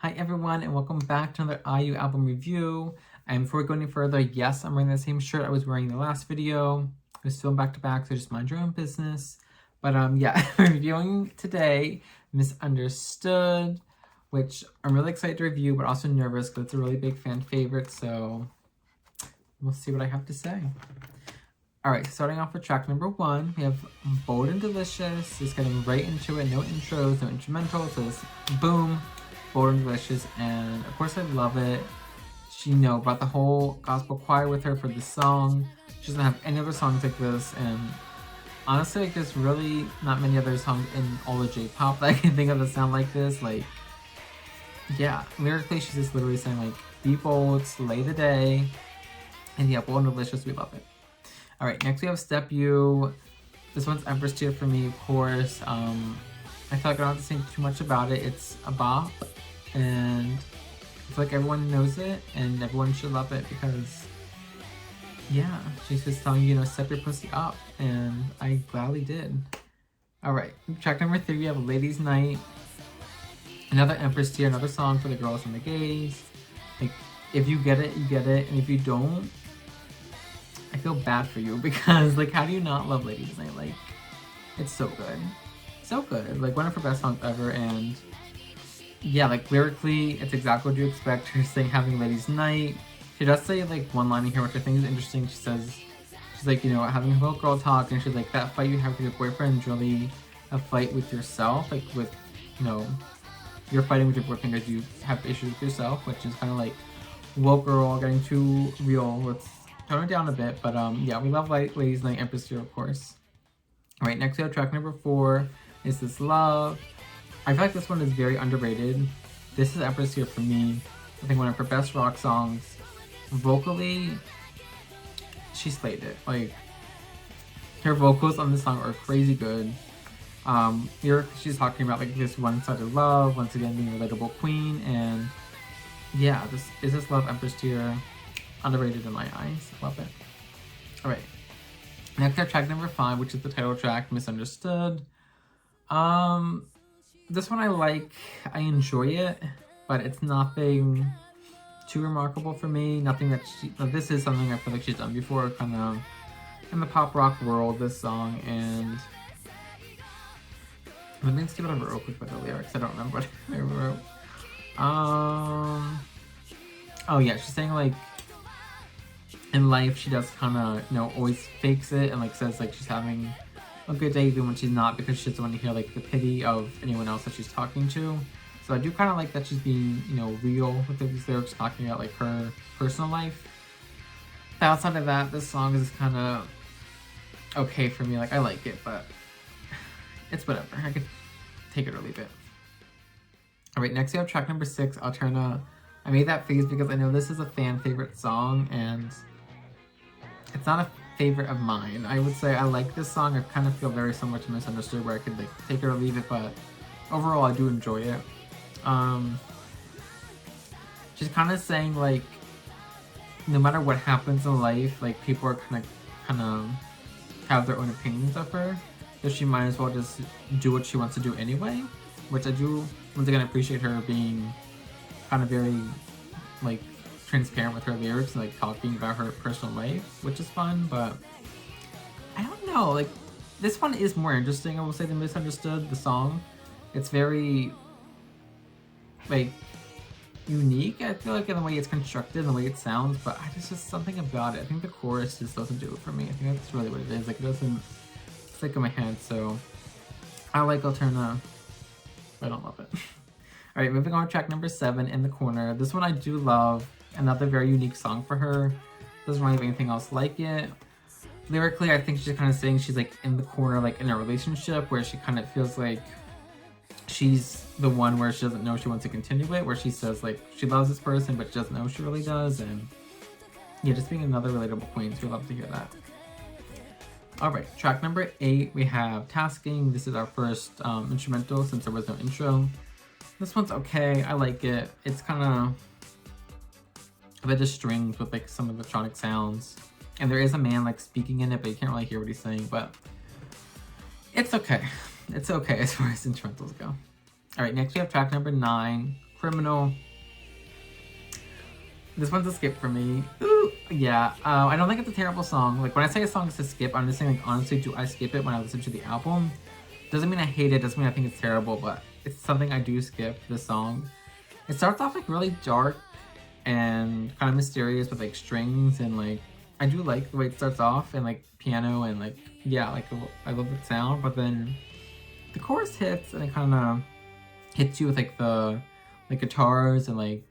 Hi everyone, and welcome back to another IU album review. And before we go any further, yes, I'm wearing the same shirt I was wearing in the last video. I was still back to back, so just mind your own business. But yeah, I'm reviewing today Misunderstood, which I'm really excited to review, but also nervous because it's a really big fan favorite, so we'll see what I have to say. Alright, so starting off with track number 1, we have Bold and Delicious. Just getting right into it, no intros, no instrumentals, so just boom. Bold and Delicious, and of course I love it. She brought the whole gospel choir with her for this song. She doesn't have any other songs like this, and honestly, like, there's really not many other songs in all of J-pop that I can think of that sound like this. Like, yeah, lyrically, she's just literally saying like, "Be bold, slay the day," and yeah, Bold and Delicious, we love it. All right, next we have Step You. This one's Empress tier for me, of course. I feel like I don't have to say too much about it. It's a bop, and I feel like everyone knows it, and everyone should love it because, yeah, she's just telling you, step your pussy up, and I gladly did. Alright, track number 3, we have Ladies Night. Another Empress tier, another song for the girls and the gays. Like, if you get it, you get it, and if you don't, I feel bad for you because, like, how do you not love Ladies Night? Like, it's so good. So good, like one of her best songs ever, and yeah, like lyrically, it's exactly what you expect. Her saying having ladies' night. She does say like one line in here, which I think is interesting. She says, she's like, having a little girl talk, and she's like, that fight you have with your boyfriend is really a fight with yourself, like with, you're fighting with your boyfriend because you have issues with yourself, which is kind of like, whoa girl, getting too real. Let's tone it down a bit, but yeah, we love Ladies' Night, Empress here, of course. All right, next we have track number 4. Is This Love? I feel like this one is very underrated. This is Empress here for me. I think one of her best rock songs. Vocally, she slayed it. Like, her vocals on this song are crazy good. Here she's talking about like this one-sided love, once again being a relatable queen, and yeah, this Is This Love, Empress tier, underrated in my eyes. Love it. All right. Next up, track number 5, which is the title track, Misunderstood. This one I like, I enjoy it, but it's nothing too remarkable for me. Nothing that this is something I feel like she's done before, kind of in the pop rock world, this song, and let me skip it over real quick with the lyrics. I don't remember what I wrote. Oh yeah, she's saying like, in life she does kind of, always fakes it and like says like she's having a good day even when she's not, because she doesn't want to hear like the pity of anyone else that she's talking to. So I do kind of like that she's being, real with these lyrics, talking about like her personal life. But outside of that, this song is kind of okay for me. Like, I like it, but it's whatever. I could take it or leave it. All right, next we have track number 6, Alterna. I made that face because I know this is a fan favorite song, and it's not a favorite of mine. I would say I like this song. I kind of feel very similar to Misunderstood, where I could like take it or leave it, but overall I do enjoy it. She's kind of saying like, no matter what happens in life, like people are kind of have their own opinions of her, so she might as well just do what she wants to do anyway, which I do once again appreciate her being kind of very like transparent with her lyrics and like talking about her personal life, which is fun. But I don't know, like this one is more interesting, I will say, than Misunderstood, the song. It's very like unique, I feel like, in the way it's constructed and the way it sounds, but there's just something about it. I think the chorus just doesn't do it for me. I think that's really what it is. Like, it doesn't stick in my head. So I like Alterna, but I don't love it. All right, moving on to track number 7, In the Corner. This one I do love. Another very unique song for her. Doesn't really have anything else like it. Lyrically, I think she's kind of saying she's like in the corner, like in a relationship where she kind of feels like she's the one where she doesn't know she wants to continue it, where she says like she loves this person but she doesn't know she really does, and yeah, just being another relatable queen, so we love to hear that. Alright, track number 8, we have Tasking. This is our first instrumental since there was no intro. This one's okay, I like it. It's kind of a bit of strings with like some electronic sounds, and there is a man like speaking in it, but you can't really hear what he's saying, but it's okay. It's okay as far as instrumentals go. Alright, next we have track number 9, Criminal. This one's a skip for me. Ooh, yeah, I don't think it's a terrible song. Like, when I say a song is a skip, I'm just saying, like, honestly, do I skip it when I listen to the album? Doesn't mean I hate it, doesn't mean I think it's terrible, but it's something I do skip, this song. It starts off, like, really dark and kind of mysterious with, like, strings, and, like, I do like the way it starts off, and, like, piano, and, like, yeah, like, I love the sound, but then the chorus hits, and it kind of hits you with, like, the, like, guitars, and, like,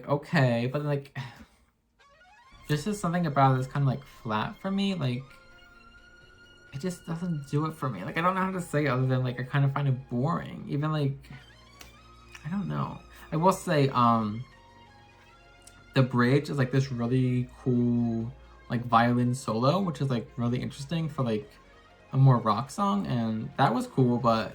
okay, but like there's just something about it that's kind of like flat for me. Like, it just doesn't do it for me. Like, I don't know how to say it other than like I kind of find it boring. Even like, I don't know. I will say the bridge is like this really cool like violin solo, which is like really interesting for like a more rock song, and that was cool, but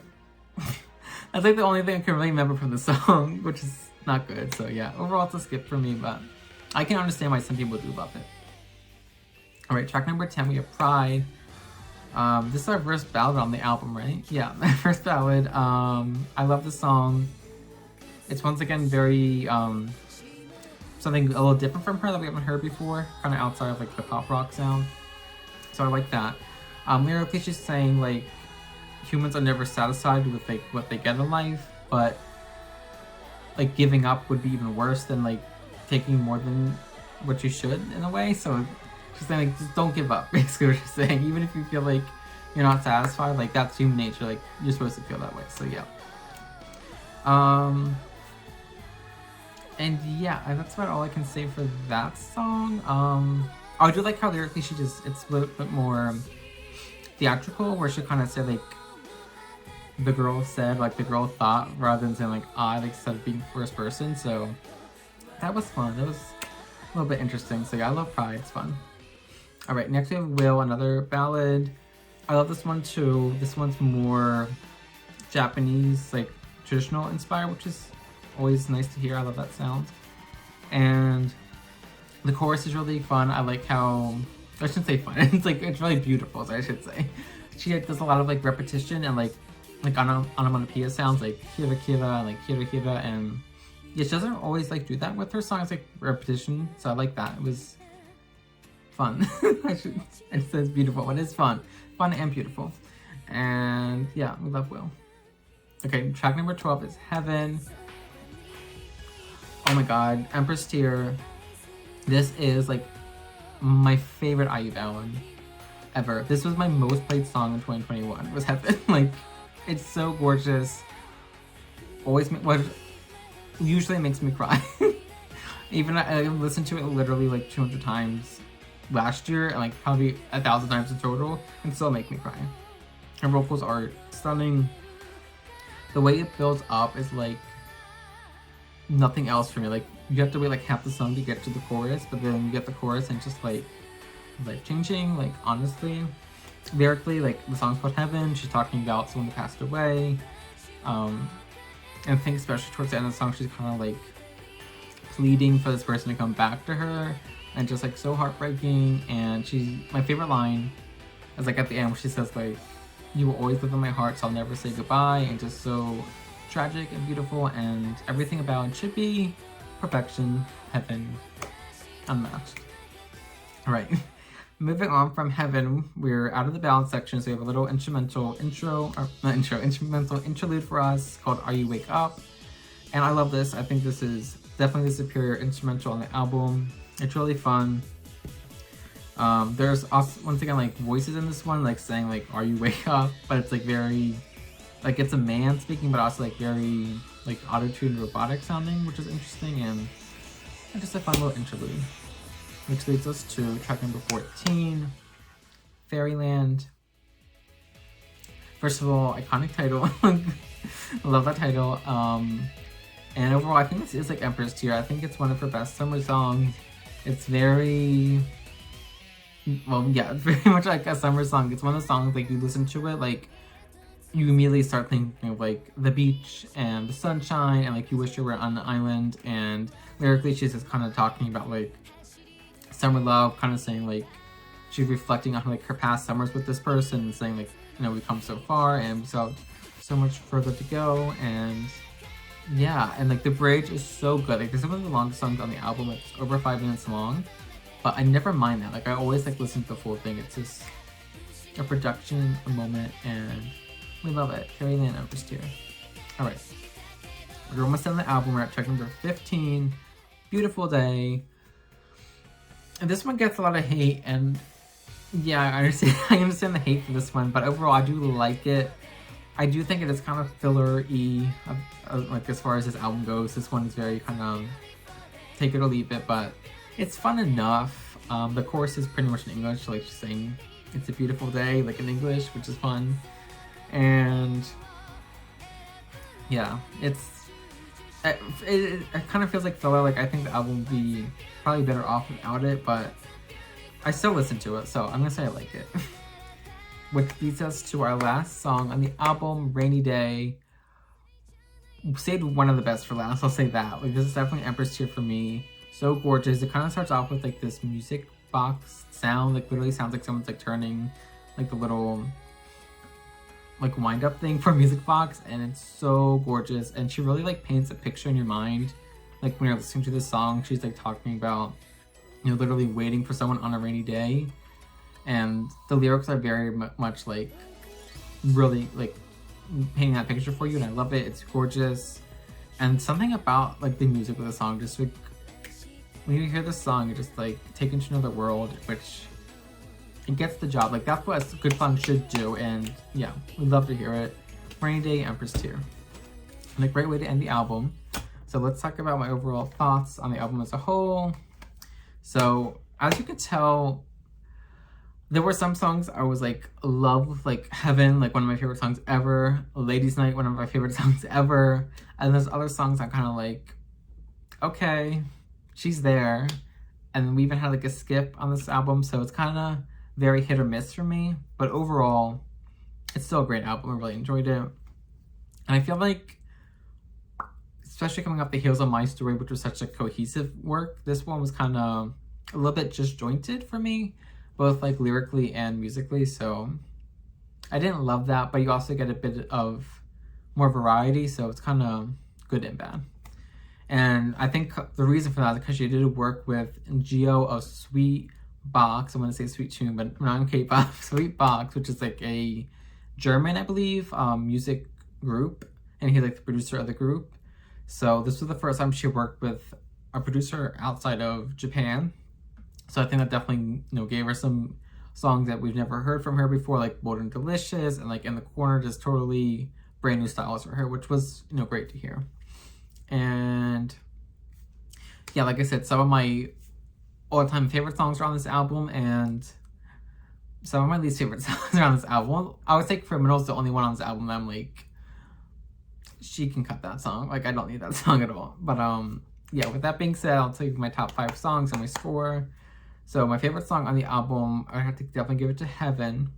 that's like the only thing I can really remember from the song, which is not good. So yeah, overall it's a skip for me, but I can understand why some people do love it. Alright, track number 10, we have Pride. This is our first ballad on the album, right? Yeah, my first ballad. I love the song. It's once again very, something a little different from her that we haven't heard before, kind of outside of like the pop rock sound. So I like that. Lyrically she's saying like, humans are never satisfied with like what they get in life, but like giving up would be even worse than like taking more than what you should in a way. So she's saying like, just don't give up, basically what she's saying. Even if you feel like you're not satisfied, like that's human nature, like you're supposed to feel that way. So yeah. And yeah, that's about all I can say for that song. I do like how lyrically it's a little bit more theatrical, where she kind of said like the girl said, like the girl thought, rather than saying like I, like instead of being first person. So that was fun. It was a little bit interesting. So yeah, I love Pride. It's fun. All right, next we have Will, another ballad. I love this one too. This one's more Japanese, like traditional inspired, which is always nice to hear. I love that sound. And the chorus is really fun. I like how, I shouldn't say fun, it's like, it's really beautiful, so I should say. She does a lot of like repetition and like onomatopoeia sounds, like kira kira, like kira kira, and yeah, she doesn't always like do that with her songs, like repetition, so I like that. It was fun. It says beautiful, but it's fun and beautiful. And yeah, we love Will. Okay, track number 12 is Heaven. Oh my god, Empress tier. This is like my favorite IU ballad ever. This was my most played song in 2021, was Heaven. Like, it's so gorgeous. Always, what usually makes me cry. Even I listened to it literally like 200 times last year, and like probably 1,000 times in total, and still make me cry. Her vocals are stunning. The way it builds up is like nothing else for me. Like, you have to wait like half the song to get to the chorus, but then you get the chorus and just like life-changing. Like, honestly, lyrically, like the song's called Heaven. She's talking about someone who passed away, and I think especially towards the end of the song, she's kind of like pleading for this person to come back to her, and just like so heartbreaking. And my favorite line is like at the end where she says like, "You will always live in my heart, so I'll never say goodbye," and just so tragic and beautiful, and everything about it should be perfection, heaven, unmatched. All right, moving on from Heaven, we're out of the ballad section, so we have a little instrumental instrumental interlude for us called Are You Wake Up, and I love this. I think this is definitely the superior instrumental on the album. It's really fun. There's also, once again, like voices in this one, like saying like Are You Wake Up, but it's like very, like it's a man speaking, but also like very like auto-tuned robotic sounding, which is interesting, and just a fun little interlude. Which leads us to track number 14, Fairyland. First of all, iconic title. I love that title. And overall, I think this is like Empress tier. I think it's one of her best summer songs. It's very, well, yeah, it's very much like a summer song. It's one of the songs, like, you listen to it, like, you immediately start thinking of, like, the beach and the sunshine, and, like, you wish you were on the island. And lyrically, she's just kind of talking about, like, summer love, kind of saying, like, she's reflecting on, like, her past summers with this person, and saying, like, you know, we've come so far, and we still have so much further to go. And Yeah, and like the bridge is so good. Like this is one of the longest songs on the album. It's over 5 minutes long, but I never mind that. Like I always like listen to the full thing. It's just a production, a moment, and we love it. Fairyland, Empress tier. All right, we're almost done the album. We're at track number 15. Beautiful Day. And this one gets a lot of hate, and yeah, I understand. I understand the hate for this one, but overall, I do like it. I do think it is kind of filler-y, like as far as this album goes. This one is very kind of take it or leave it, but it's fun enough. The chorus is pretty much in English, like she's saying it's a beautiful day, like in English, which is fun. And yeah, it kind of feels like filler. Like I think the album would be probably better off without it, but I still listen to it, so I'm gonna say I like it. Which leads us to our last song on the album, Rainy Day. Saved one of the best for last, I'll say that. Like this is definitely Empress tier for me. So gorgeous. It kind of starts off with like this music box sound, like literally sounds like someone's like turning like the little like wind up thing for a music box, and it's so gorgeous. And she really like paints a picture in your mind. Like when you're listening to this song, she's like talking about, you know, literally waiting for someone on a rainy day. And the lyrics are very much like really like painting that picture for you, and I love it. It's gorgeous. And something about like the music of the song, just like when you hear this song, you're just like taken to another world, which it gets the job. Like that's what a good song should do. And yeah, we'd love to hear it. Rainy Day, Empress tier. And a great way to end the album. So let's talk about my overall thoughts on the album as a whole. So as you can tell, there were some songs I was like, love, like Heaven, like one of my favorite songs ever. Ladies Night, one of my favorite songs ever. And there's other songs I kind of like, okay, she's there. And we even had like a skip on this album, so it's kind of very hit or miss for me. But overall, it's still a great album. I really enjoyed it. And I feel like, especially coming off the heels of My Story, which was such a cohesive work, this one was kind of a little bit disjointed for me, both like lyrically and musically. So I didn't love that, but you also get a bit of more variety, so it's kind of good and bad. And I think the reason for that is because she did work with Geo of Sweet Box. I want to say Sweet Tune, but not in K-pop. Sweet Box, which is like a German, I believe, music group, and he's like the producer of the group. So this was the first time she worked with a producer outside of Japan. So I think that definitely, you know, gave her some songs that we've never heard from her before, like Bold and Delicious and like In the Corner, just totally brand new styles for her, which was, you know, great to hear. And yeah, like I said, some of my all-time favorite songs are on this album, and some of my least favorite songs are on this album. I would say Criminal's the only one on this album that I'm like, she can cut that song. Like, I don't need that song at all. But yeah, with that being said, I'll tell you my top 5 songs and my score. So my favorite song on the album, I have to definitely give it to Heaven.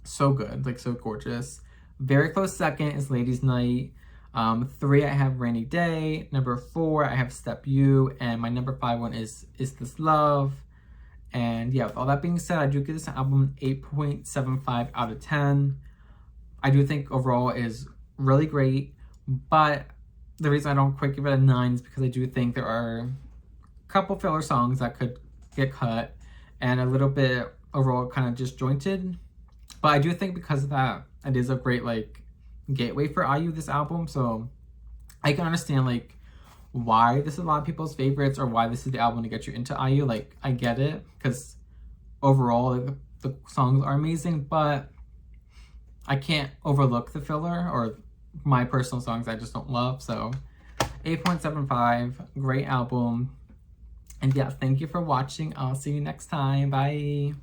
So good, like so gorgeous. Very close second is Ladies Night. 3, I have Rainy Day. Number 4, I have Step You. And my number 5 one is This Love. And yeah, with all that being said, I do give this album 8.75 out of 10. I do think overall it is really great, but the reason I don't quite give it a 9 is because I do think there are a couple filler songs that could get cut and a little bit overall kind of disjointed. But I do think because of that, it is a great like gateway for IU, this album. So I can understand like why this is a lot of people's favorites or why this is the album to get you into IU. Like, I get it, because overall like, the songs are amazing, but I can't overlook the filler or my personal songs I just don't love. So 8.75, great album. And yeah, thank you for watching. I'll see you next time. Bye.